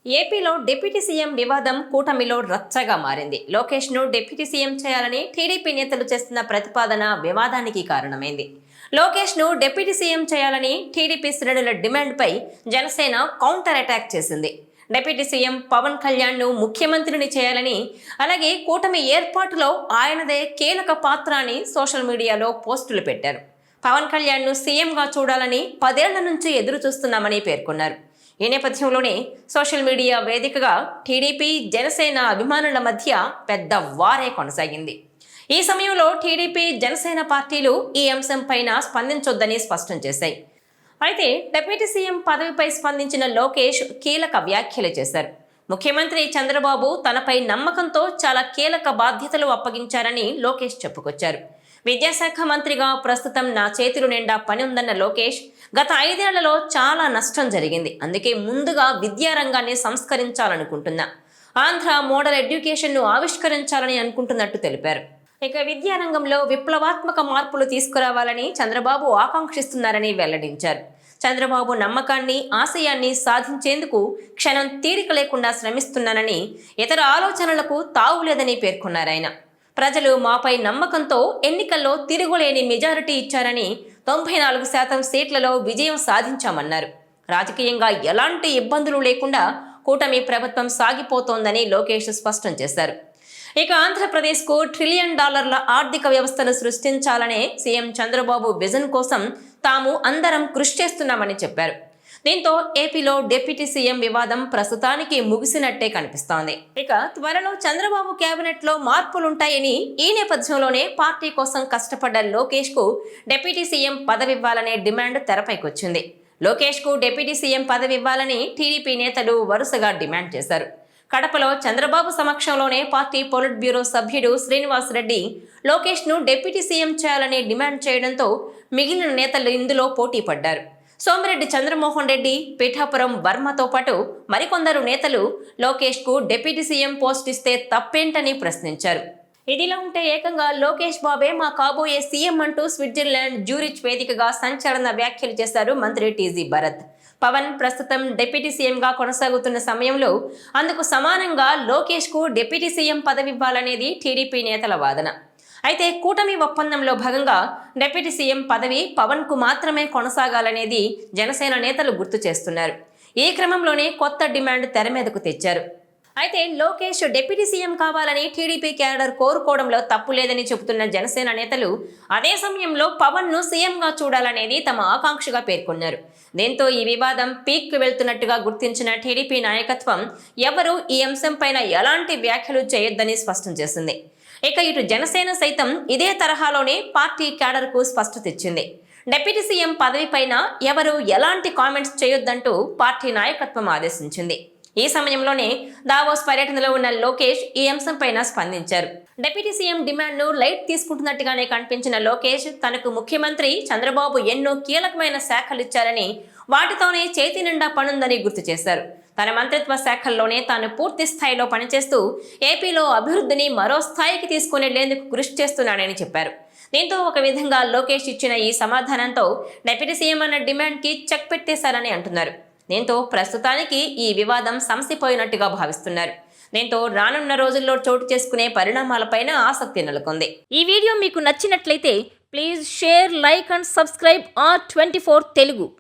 ఏపీలో deputy CM వివాదం కూటమిలో రచ్చగా మారింది. లోకేష్ను డిప్యూటీ సీఎం చేయాలని టీడీపీ నేతలు చేస్తున్న ప్రతిపాదన వివాదానికి కారణమైంది. లోకేష్ను డిప్యూటీ సీఎం చేయాలని టీడీపీ శ్రేణుల డిమాండ్పై జనసేన కౌంటర్ అటాక్ చేసింది. డిప్యూటీ సీఎం పవన్ కళ్యాణ్ను ముఖ్యమంత్రిని చేయాలని, అలాగే కూటమి ఏర్పాటులో ఆయనదే కీలక పాత్ర అని సోషల్ మీడియాలో పోస్టులు పెట్టారు. పవన్ కళ్యాణ్ను సీఎంగా చూడాలని 10 ఏళ్ల నుంచి ఎదురు చూస్తున్నామని పేర్కొన్నారు. ఈ నేపథ్యంలోనే సోషల్ మీడియా వేదికగా టీడీపీ జనసేన అభిమానుల మధ్య పెద్ద వారే కొనసాగింది. ఈ సమయంలో టీడీపీ జనసేన పార్టీలు ఈ అంశంపైన స్పందించొద్దని స్పష్టం చేశాయి. అయితే డిప్యూటీ సీఎం పదవిపై స్పందించిన లోకేష్ కీలక వ్యాఖ్యలు చేశారు. ముఖ్యమంత్రి చంద్రబాబు తనపై నమ్మకంతో చాలా కీలక బాధ్యతలు అప్పగించారని లోకేష్ చెప్పుకొచ్చారు. విద్యాశాఖ మంత్రిగా ప్రస్తుతం నా చేతుల నిండా పని ఉందన్న లోకేష్, గత 5 ఏళ్లలో చాలా నష్టం జరిగింది, అందుకే ముందుగా విద్యారంగాన్ని సంస్కరించాలనుకుంటున్నా, ఆంధ్ర మోడల్ ఎడ్యుకేషన్ను ఆవిష్కరించాలని అనుకుంటున్నట్టు తెలిపారు. ఇక విద్యారంగంలో విప్లవాత్మక మార్పులు తీసుకురావాలని చంద్రబాబు ఆకాంక్షిస్తున్నారని వెల్లడించారు. చంద్రబాబు నమ్మకాన్ని, ఆశయాన్ని సాధించేందుకు క్షణం తీరిక లేకుండా శ్రమిస్తున్నానని, ఇతర ఆలోచనలకు తావులేదని పేర్కొన్నారాయన. ప్రజలు మాపై నమ్మకంతో ఎన్నికల్లో తిరుగులేని మెజారిటీ ఇచ్చారని, 94% సీట్లలో విజయం సాధించామన్నారు. రాజకీయంగా ఎలాంటి ఇబ్బందులు లేకుండా కూటమి ప్రభుత్వం సాగిపోతోందని లోకేష్ స్పష్టం చేశారు. ఇక ఆంధ్రప్రదేశ్కు $1 ట్రిలియన్ ఆర్థిక వ్యవస్థను సృష్టించాలనే సీఎం చంద్రబాబు విజన్ కోసం తాము అందరం కృషి చేస్తున్నామని చెప్పారు. దీంతో ఏపీలో డిప్యూటీ సీఎం వివాదం ప్రస్తుతానికి ముగిసినట్టే కనిపిస్తోంది. ఇక త్వరలో చంద్రబాబు కేబినెట్ లో మార్పులుంటాయని, ఈ నేపథ్యంలోనే పార్టీ కోసం కష్టపడ్డ లోకేష్ కు డిప్యూటీ సీఎం పదవి ఇవ్వాలనే డిమాండ్ తెరపైకొచ్చింది. లోకేష్ కు డిప్యూటీ సీఎం పదవి ఇవ్వాలని టీడీపీ నేతలు వరుసగా డిమాండ్ చేశారు. కడపలో చంద్రబాబు సమక్షంలోనే పార్టీ పొలిట్ బ్యూరో సభ్యుడు శ్రీనివాస్ రెడ్డి లోకేష్ ను డిప్యూటీ సీఎం చేయాలని డిమాండ్ చేయడంతో మిగిలిన నేతలు ఇందులో పోటీ పడ్డారు. సోమిరెడ్డి చంద్రమోహన్ రెడ్డి, పిఠాపురం వర్మతో పాటు మరికొందరు నేతలు లోకేష్ కు డిప్యూటీ సీఎం పోస్ట్ ఇస్తే తప్పేంటని ప్రశ్నించారు. ఇదిలా ఉంటే ఏకంగా లోకేష్ బాబే మా కాబోయే సీఎం అంటూ స్విట్జర్లాండ్ జ్యూరిచ్ వేదికగా సంచలన వ్యాఖ్యలు చేశారు మంత్రి టీజీ భరత్. పవన్ ప్రస్తుతం డిప్యూటీ సీఎంగా కొనసాగుతున్న సమయంలో అందుకు సమానంగా లోకేష్ కు డిప్యూటీ సీఎం పదవి ఇవ్వాలనేది టీడీపీ నేతల వాదన. అయితే కూటమి ఒప్పందంలో భాగంగా డిప్యూటీ సీఎం పదవి పవన్ కు మాత్రమే కొనసాగాలనేది జనసేన నేతలు గుర్తు చేస్తున్నారు. ఈ క్రమంలోనే కొత్త డిమాండ్ తెర మీదకు తెచ్చారు. అయితే లోకేష్ డిప్యూటీ సీఎం కావాలని టీడీపీ క్యాడర్ కోరుకోవడంలో తప్పు లేదని చెబుతున్న జనసేన నేతలు అదే సమయంలో పవన్ ను సీఎంగా చూడాలనేది తమ ఆకాంక్షగా పేర్కొన్నారు. దీంతో ఈ వివాదం పీక్ కు వెళ్తున్నట్టుగా గుర్తించిన టీడీపీ నాయకత్వం ఎవరూ ఈ అంశంపైన ఎలాంటి వ్యాఖ్యలు చేయొద్దని స్పష్టం చేసింది. ఇక ఇటు జనసేన సైతం ఇదే తరహాలోనే పార్టీ క్యాడర్ కు స్పష్టత ఇచ్చింది. డిప్యూటీ సీఎం పదవిపైన ఎవరు ఎలాంటి కామెంట్స్ చేయొద్దంటూ పార్టీ నాయకత్వం ఆదేశించింది. ఈ సమయంలోనే దావోస్ పర్యటనలో ఉన్న లోకేష్ ఈ అంశంపైన స్పందించారు. డిప్యూటీ సీఎం డిమాండ్ ను లైట్ తీసుకుంటున్నట్టుగానే కనిపించిన లోకేష్ తనకు ముఖ్యమంత్రి చంద్రబాబు ఎన్నో కీలకమైన శాఖలు ఇచ్చారని, వాటితోనే చేతి నిండా పనుందని గుర్తు చేశారు. తన మంత్రిత్వ శాఖల్లోనే తాను పూర్తి స్థాయిలో పనిచేస్తూ ఏపీలో అభివృద్ధిని మరో స్థాయికి తీసుకునేందుకు కృషి చేస్తున్నానని చెప్పారు. దీంతో ఒక విధంగా లోకేష్ ఇచ్చిన ఈ సమాధానంతో డిప్యూటీ సీఎం అన్న డిమాండ్ కి చెక్ పెట్టేశారని అంటున్నారు. దీంతో ప్రస్తుతానికి ఈ వివాదం సమసిపోయినట్టుగా భావిస్తున్నారు. దీంతో రానున్న రోజుల్లో చోటు చేసుకునే పరిణామాలపైన ఆసక్తి నెలకొంది. ఈ వీడియో మీకు నచ్చినట్లయితే please share, like and subscribe R24 Telugu.